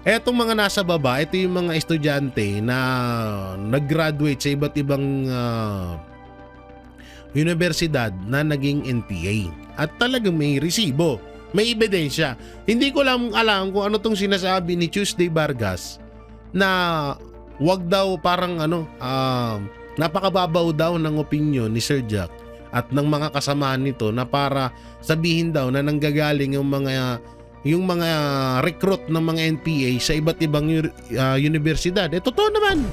[SPEAKER 1] Etong mga nasa baba, ito yung mga estudyante na nag-graduate sa iba't ibang universidad na naging NPA. At talagang may resibo, may ebidensya. Hindi ko lang alam kung ano tong sinasabi ni Tuesday Vargas na wag daw parang napakababaw daw ng opinion ni Sir Jack at ng mga kasamahan nito na para sabihin daw na nanggagaling yung mga recruit ng mga NPA sa iba't ibang universidad. Totoo naman.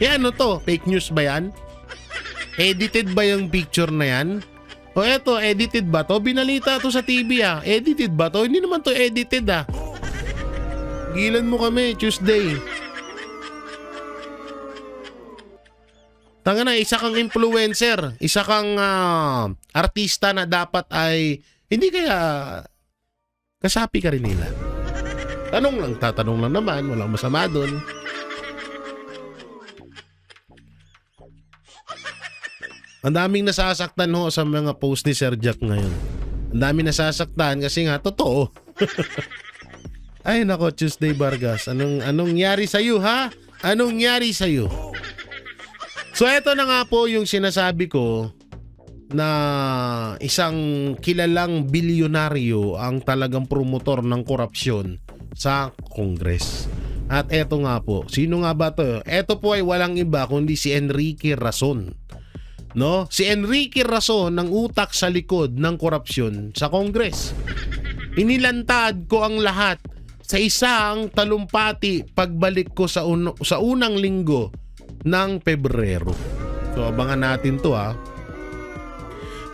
[SPEAKER 1] Ano to? Fake news ba yan? Edited ba yung picture na yan? O eto, edited ba to? Binalita to sa TV Edited ba to? Hindi naman to edited Gilan mo kami, Tuesday. Tanga na, isa kang influencer. Isa kang artista na dapat ay hindi kaya kasapi ka rin nila. Tatanong lang naman, walang masama doon. Ang daming nasasaktan sa mga post ni Sir Jack ngayon. Ang daming nasasaktan kasi nga totoo. Ay nako, Tuesday Vargas, anong nyari sa iyo ha? Anong nyari sa iyo? So eto na nga po yung sinasabi ko na isang kilalang bilyonaryo ang talagang promotor ng korupsyon sa Congress. At eto nga po, sino nga ba to? Eto po ay walang iba kundi si Enrique Razon. No? Si Enrique Razon ang utak sa likod ng korupsyon sa Congress. Inilantad ko ang lahat sa isang talumpati pagbalik ko sa unang linggo ng Pebrero. So abangan natin to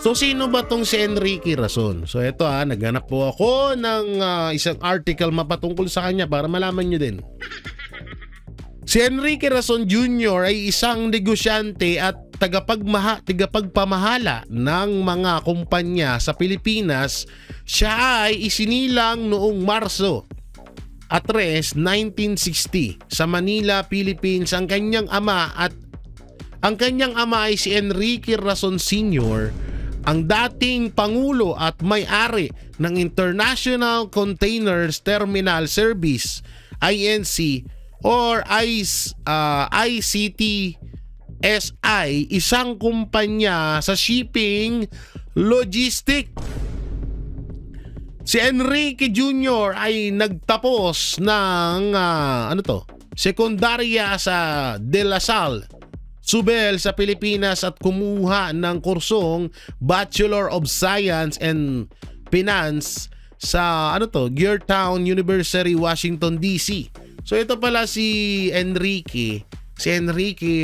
[SPEAKER 1] So sino ba tong si Enrique Razon? So ito naghanap po ako ng isang article mapatungkol sa kanya para malaman nyo din. Si Enrique Razon Jr. ay isang negosyante at tagapagpamahala ng mga kumpanya sa Pilipinas. Siya ay isinilang noong Marso 3, 1960 sa Manila, Philippines. Ang kanyang ama ay si Enrique Razon Sr., ang dating pangulo at may-ari ng International Containers Terminal Service INC or ICTSI, isang kumpanya sa shipping logistic. Si Enrique Jr. ay nagtapos ng sekundarya sa De La Salle, Subel sa Pilipinas at kumuha ng kursong Bachelor of Science and Finance sa Georgetown University, Washington DC. So ito pala si Enrique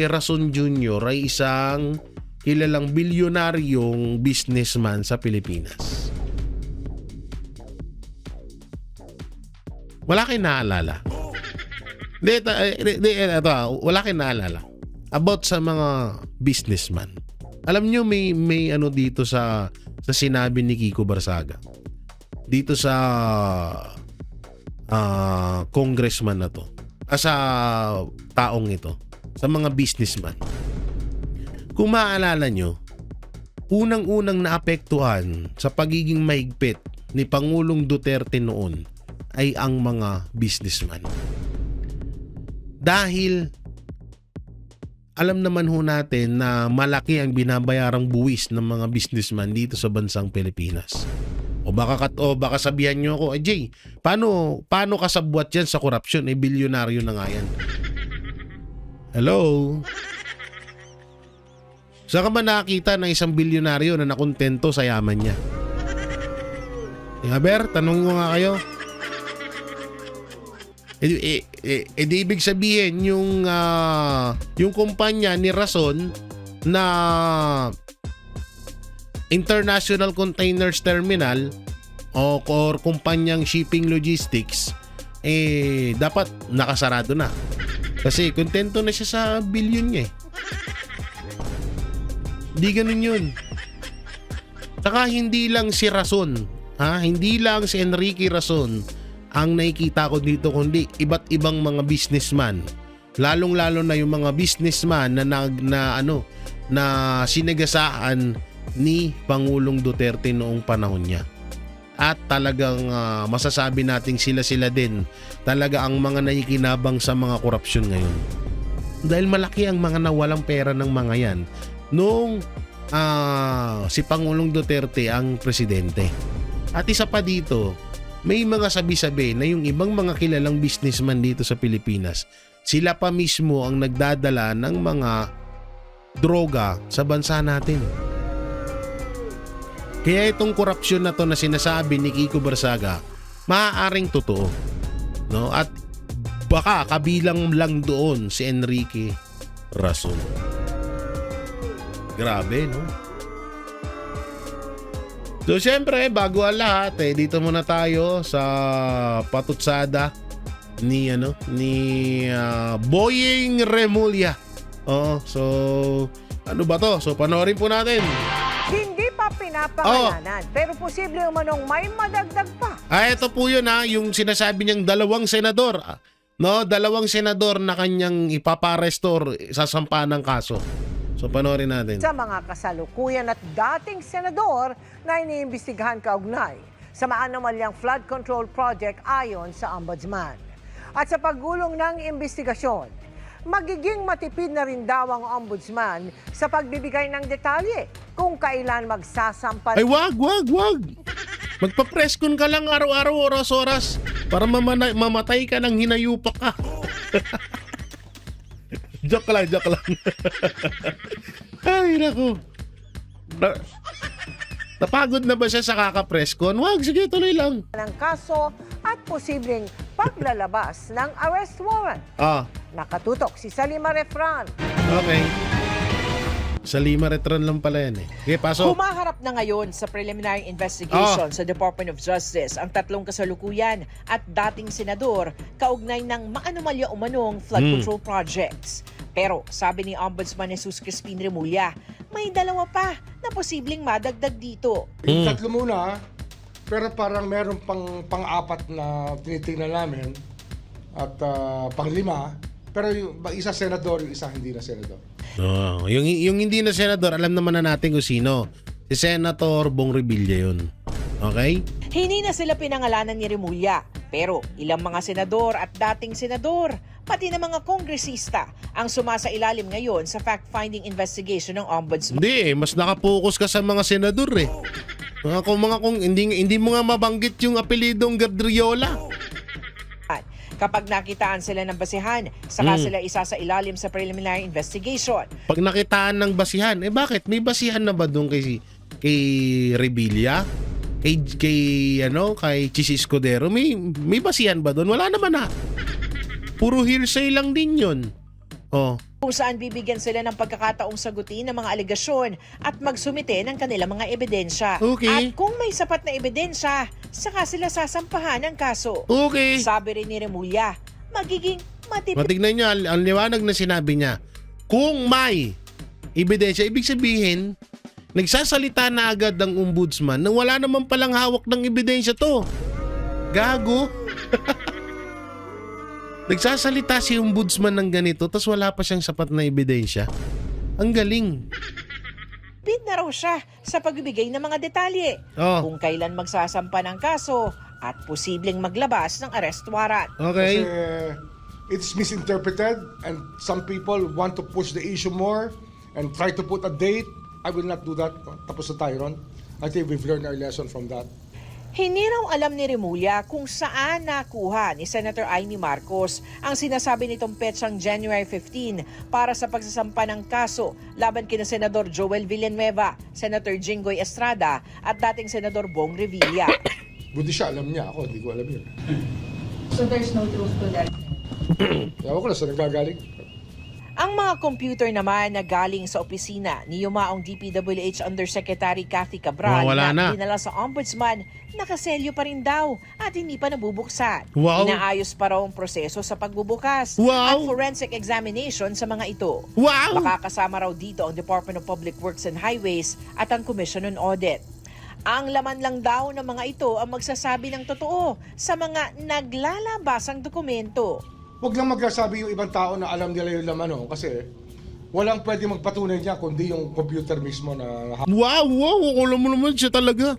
[SPEAKER 1] Razon Jr. ay isang kilalang bilyonaryong businessman sa Pilipinas. Wala kayong naalala? Wala kayong naalala about sa mga businessman. Alam nyo may dito sa sinabi ni Kiko Barsaga. Dito sa congressman na to. Sa taong ito. Sa mga businessman. Kung maaalala nyo, unang-unang naapektuhan sa pagiging mahigpit ni Pangulong Duterte noon ay ang mga businessman. Dahil alam naman ho natin na malaki ang binabayarang buwis ng mga businessman dito sa bansang Pilipinas. O baka sabihan nyo ako, Jay, paano kasabwat yan sa korupsyon? Bilyonaryo na nga yan. Hello? Saan ka ba nakakita ng isang bilyonaryo na nakontento sa yaman niya? Haber, tanong ko nga kayo. Di ibig sabihin yung kumpanya ni Razon na international containers terminal or kumpanyang shipping logistics, dapat nakasarado na. Kasi kontento na siya sa billion niya eh. Di ganun yun. Saka hindi lang si Rason, hindi lang si Enrique Rason ang nakikita ko dito, kundi iba't ibang mga businessman. Lalong-lalo na yung mga businessman na sinagasaan ni Pangulong Duterte noong panahon niya. At talagang masasabi nating sila din talaga ang mga nakikinabang sa mga korupsyon ngayon. Dahil malaki ang mga nawalang pera ng mga yan noong si Pangulong Duterte ang presidente. At isa pa dito, may mga sabi-sabi na yung ibang mga kilalang businessman dito sa Pilipinas, sila pa mismo ang nagdadala ng mga droga sa bansa natin. Kaya itong korupsyon na to na sinasabi ni Kiko Barsaga, maaaring totoo. No? At baka kabilang lang doon si Enrique Rason. Grabe, no? So, syempre, bago ang lahat, dito muna tayo sa patutsada ni Boying Remulla. So, ano ba to? So, panoorin po natin.
[SPEAKER 2] Hindi pa pinapangalanan, pero posible umanong may madagdag pa.
[SPEAKER 1] Ito po yun yung sinasabi niyang dalawang senador. Dalawang senador na kanyang ipaparestore sa sampa ng kaso. So panoorin natin.
[SPEAKER 2] Sa mga kasalukuyan at dating senador na iniimbestigahan kaugnay sa maanomalyang flood control project ayon sa Ombudsman. At sa paggulong ng imbestigasyon, magiging matipid na rin daw ang Ombudsman sa pagbibigay ng detalye kung kailan magsasampa.
[SPEAKER 1] Ay wag! Magpa-press con ka lang araw-araw, oras-oras para mamatay ka ng hinayupa ka. Joke lang. Ay, naku. Napagod na ba siya sa kaka-press con? Wag, sige, tuloy lang.
[SPEAKER 2] Ng kaso at posibleng paglalabas ng arrest warrant. Nakatutok si Salima Refran.
[SPEAKER 1] Okay. Salima Refran lang pala yan eh. Okay, pasok.
[SPEAKER 3] Humaharap na ngayon sa preliminary investigation sa Department of Justice ang tatlong kasalukuyan at dating senador kaugnay ng maanomalya umanong flood control projects. Pero sabi ni Ombudsman Jesus Crispin Remulla, may dalawa pa na posibleng madagdag dito.
[SPEAKER 4] Yung tatlo muna, pero parang meron pang-apat na tinitingnan namin at pang-lima, pero yung isa senador, yung isa hindi na senador.
[SPEAKER 1] Yung hindi na senador, alam naman na natin kung sino. Si Senator Bong Revilla yun. Okay?
[SPEAKER 3] Hindi na sila pinangalanan ni Remulla, pero ilang mga senador at dating senador, pati na mga kongresista ang sumasailalim ngayon sa fact-finding investigation ng Ombudsman.
[SPEAKER 1] Hindi mas nakapokus ka sa mga senador eh. Kung hindi mo nga mabanggit yung apelidong Gadriola.
[SPEAKER 3] Kapag nakitaan sila ng basihan, saka sila isa sa ilalim sa preliminary investigation.
[SPEAKER 1] Pag nakitaan ng basihan, bakit? May basihan na ba doon kay Revilla? Kay Chis Escudero? May basihan ba doon? Wala naman na. Puro hearsay lang din yun.
[SPEAKER 3] Kung saan bibigyan sila ng pagkakataong sagutin ng mga alegasyon at magsumite ng kanilang mga ebidensya.
[SPEAKER 1] Okay.
[SPEAKER 3] At kung may sapat na ebidensya, saka sila sasampahan ng kaso.
[SPEAKER 1] Okay.
[SPEAKER 3] Sabi rin ni Remulla, magiging matipid.
[SPEAKER 1] Matignan nyo, ang liwanag na sinabi niya, kung may ebidensya, ibig sabihin, nagsasalita na agad ang ombudsman na wala naman palang hawak ng ebidensya to. Gago. Nagsasalita si ombudsman ng ganito tapos wala pa siyang sapat na ebidensya. Ang galing.
[SPEAKER 3] Bid na raw siya sa pagbibigay ng mga detalye. Kung kailan magsasampa ng kaso at posibleng maglabas ng arrest warrant.
[SPEAKER 1] Okay.
[SPEAKER 4] Kasi it's misinterpreted and some people want to push the issue more and try to put a date. I will not do that. Tapos na tayo ron. I think we've learned our lesson from that.
[SPEAKER 3] Hindi raw alam ni Remulla kung saan nakuha ni Senator Amy Marcos ang sinasabi nitong petsang January 15 para sa pagsasampa ng kaso laban kina Senador Joel Villanueva, Senator Jinggoy Estrada at dating Senador Bong Revilla.
[SPEAKER 4] Buti siya, alam niya. Ako, hindi ko alam yun.
[SPEAKER 5] So there's no truth to that?
[SPEAKER 4] Ewan ko na saan nagagaling.
[SPEAKER 3] Ang mga computer naman na galing sa opisina ni yumaong DPWH Undersecretary Kathy Cabral
[SPEAKER 1] Wala na.
[SPEAKER 3] dinala sa ombudsman, nakaselyo pa rin daw at hindi pa nabubuksan.
[SPEAKER 1] Wow.
[SPEAKER 3] Inaayos pa raw ang proseso sa pagbubukas
[SPEAKER 1] Wow.
[SPEAKER 3] at forensic examination sa mga ito.
[SPEAKER 1] Wow!
[SPEAKER 3] Makakasama raw dito ang Department of Public Works and Highways at ang Commission on Audit. Ang laman lang daw ng mga ito ang magsasabi ng totoo sa mga naglalabasang dokumento.
[SPEAKER 4] Huwag lang magsasabi yung ibang tao na alam nila yung laman, no? Kasi walang pwede magpatunay niya kundi yung computer mismo na
[SPEAKER 1] Wow! Alam mo naman siya talaga.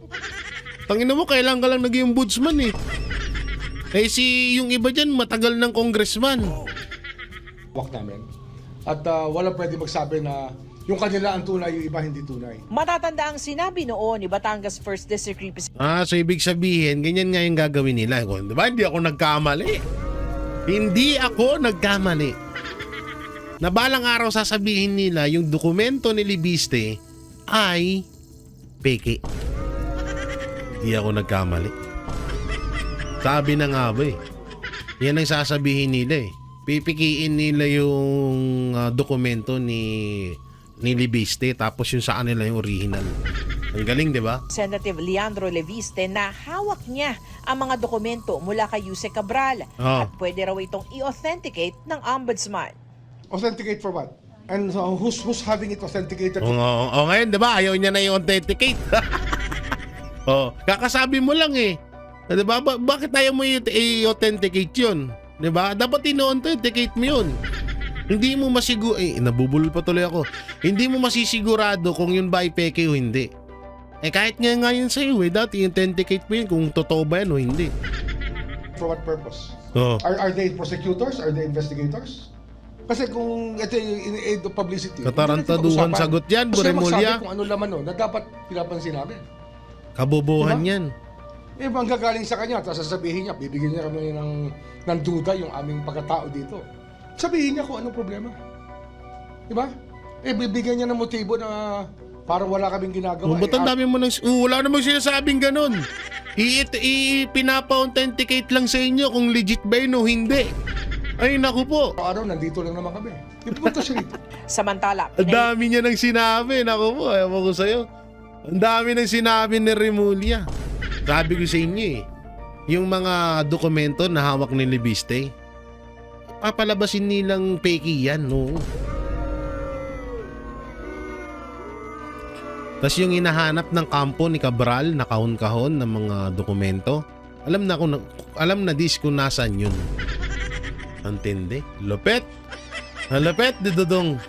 [SPEAKER 1] Tangina mo, kailan ka lang naging ombudsman eh. Eh yung iba dyan, matagal ng congressman.
[SPEAKER 4] hawak namin. At walang pwede magsabi na yung kanila ang tunay, yung iba hindi tunay.
[SPEAKER 3] Matatanda ang sinabi noon ni Batangas 1st District Representative
[SPEAKER 1] So ibig sabihin, ganyan nga yung gagawin nila. Diba? Hindi ako nagkamali. Hindi ako nagkamali. Na balang araw sasabihin nila yung dokumento ni Libiste ay peke. Hindi ako nagkamali. Sabi na nga ba eh. Yan ang sasabihin nila eh. Pipikiin nila yung dokumento ni Libiste tapos yung sa kanila yung original. Ang galing, di ba?
[SPEAKER 3] Leandro Leviste na hawak niya ang mga dokumento mula kay Yuse Cabral at pwede raw itong i-authenticate ng ombudsman.
[SPEAKER 4] Authenticate for what? And who's having it authenticated?
[SPEAKER 1] Ngayon, di ba? Ayaw niya na i-authenticate. Kakasabi mo lang eh. Di ba? Bakit ayaw mo i-authenticate yun? Di ba? Dapat i-authenticate mo yun. Hindi mo nabubulol pa tuloy ako. Hindi mo masisigurado kung yun ba ay peke o hindi. Kahit nga yun sa'yo dati i-authenticate mo yun kung totoo ba yan o hindi.
[SPEAKER 4] For what purpose?
[SPEAKER 1] Oh.
[SPEAKER 4] Are they prosecutors? Are they investigators? Kasi kung ito yung in-aid of publicity,
[SPEAKER 1] Katarantaduhan sagot yan, Boremolya.
[SPEAKER 4] Kasi kung ano laman na dapat pinapansin namin.
[SPEAKER 1] Kabobohan
[SPEAKER 4] Diba?
[SPEAKER 1] yan.
[SPEAKER 4] Bang gagaling sa kanya, tapos sasabihin niya, bibigyan niya kami ng duda yung aming pagkatao dito. Sabihin niya kung anong problema. Diba? Bibigyan niya ng motibo na parang wala kaming ginagawa.
[SPEAKER 1] Ba't ang dami mo wala namang sinasabing ganun. Pinapa-authenticate lang sa inyo kung legit ba yun o hindi. Ay, naku po.
[SPEAKER 4] Araw, nandito lang naman kami. Ipunta siya rito.
[SPEAKER 3] Samantala,
[SPEAKER 1] Ang dami niya nang sinabi. Naku po, ayaw ko sa'yo. Ang dami nang sinabi ni Remulla. Sabi ko sa inyo eh, yung mga dokumento na hawak ni Libiste, papalabasin nilang peki yan, no? Tapos yung hinahanap ng kampo ni Cabral na kahon-kahon ng mga dokumento, alam na dis kung nasaan yun. Antindi. Lupet. Lupet, didodong.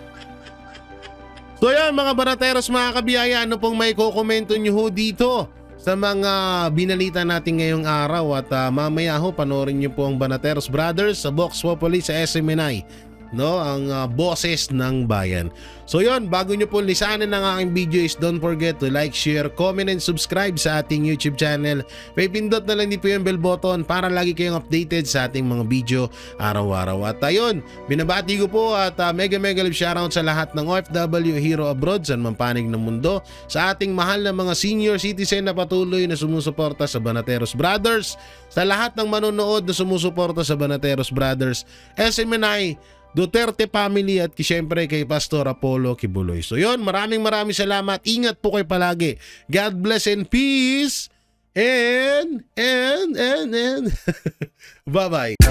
[SPEAKER 1] So yan mga barateros, mga kabiyaya, ano pong may kukomento nyo ho dito sa mga binalita natin ngayong araw at mamaya ho panoorin nyo po ang Banateros Brothers sa Vox Populi sa SMNI, no, ang boses ng bayan. So yon, bago nyo po lisanin ang aking video is don't forget to like, share, comment and subscribe sa ating YouTube channel. May pindot na lang din po yung bell button para lagi kayong updated sa ating mga video araw-araw. At ayun, binabati ko po at mega love shoutout sa lahat ng OFW Hero Abroad sa mampanig ng mundo, sa ating mahal na mga senior citizen na patuloy na sumusuporta sa Banateros Brothers, sa lahat ng manonood na sumusuporta sa Banateros Brothers, SMNI, Duterte family at siyempre kay Pastor Apollo Kibuloy. So yun, maraming salamat. Ingat po kayo palagi. God bless and peace. And bye-bye.